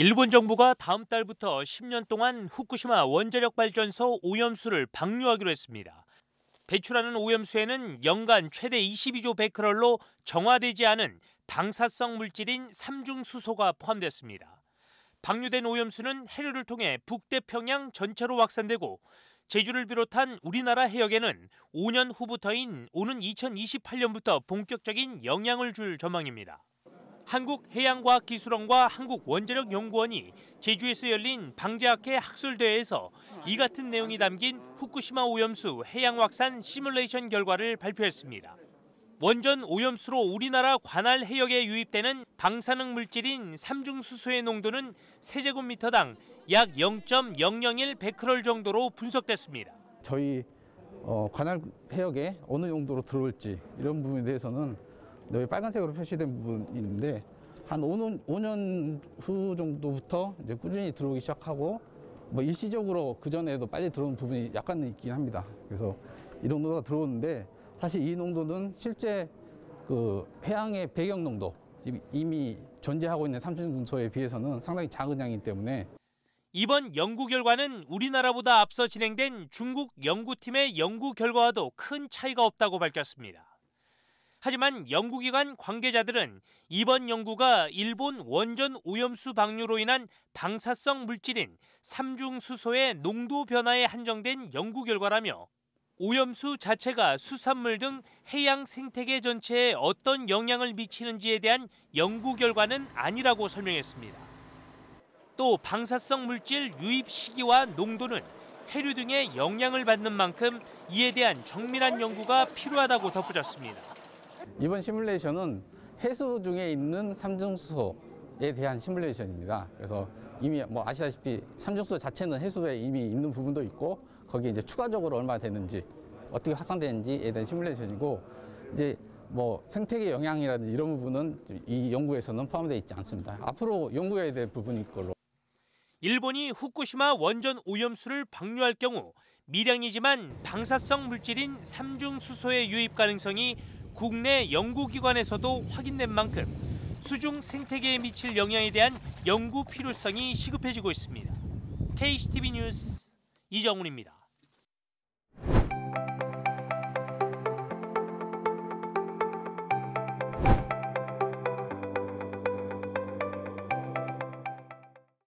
일본 정부가 다음 달부터 10년 동안 후쿠시마 원자력 발전소 오염수를 방류하기로 했습니다. 배출하는 오염수에는 연간 최대 22조 베크럴로 정화되지 않은 방사성 물질인 삼중수소가 포함됐습니다. 방류된 오염수는 해류를 통해 북태평양 전체로 확산되고 제주를 비롯한 우리나라 해역에는 5년 후부터인 오는 2028년부터 본격적인 영향을 줄 전망입니다. 한국해양과학기술원과 한국원자력연구원이 제주에서 열린 방재학회 학술대회에서 이 같은 내용이 담긴 후쿠시마 오염수 해양 확산 시뮬레이션 결과를 발표했습니다. 원전 오염수로 우리나라 관할 해역에 유입되는 방사능 물질인 삼중수소의 농도는 세제곱미터당 약 0.001 베크럴 정도로 분석됐습니다. 저희 관할 해역에 어느 정도로 들어올지 이런 부분에 대해서는 여기 빨간색으로 표시된 부분이 있는데 한 5년 후 정도부터 이제 꾸준히 들어오기 시작하고 뭐 일시적으로 그 전에도 빨리 들어오는 부분이 약간 있긴 합니다. 그래서 이 농도가 들어오는데 사실 이 농도는 실제 그 해양의 배경 농도 이미 존재하고 있는 삼중수소에 비해서는 상당히 작은 양이기 때문에 이번 연구 결과는 우리나라보다 앞서 진행된 중국 연구팀의 연구 결과와도 큰 차이가 없다고 밝혔습니다. 하지만 연구기관 관계자들은 이번 연구가 일본 원전 오염수 방류로 인한 방사성 물질인 삼중수소의 농도 변화에 한정된 연구 결과라며 오염수 자체가 수산물 등 해양 생태계 전체에 어떤 영향을 미치는지에 대한 연구 결과는 아니라고 설명했습니다. 또 방사성 물질 유입 시기와 농도는 해류 등에 영향을 받는 만큼 이에 대한 정밀한 연구가 필요하다고 덧붙였습니다. 이번 시뮬레이션은 해수 중에 있는 삼중수소에 대한 시뮬레이션입니다. 그래서 이미 뭐 아시다시피 삼중수소 자체는 해수에 이미 있는 부분도 있고 거기에 이제 추가적으로 얼마 되는지 어떻게 확산되는지에 대한 시뮬레이션이고 이제 뭐 생태계 영향이라든지 이런 부분은 이 연구에서는 포함되어 있지 않습니다. 앞으로 연구해야 될 부분일 걸로. 일본이 후쿠시마 원전 오염수를 방류할 경우 미량이지만 방사성 물질인 삼중수소의 유입 가능성이 국내 연구기관에서도 확인된 만큼 수중 생태계에 미칠 영향에 대한 연구 필요성이 시급해지고 있습니다. KCTV 뉴스 이정훈입니다.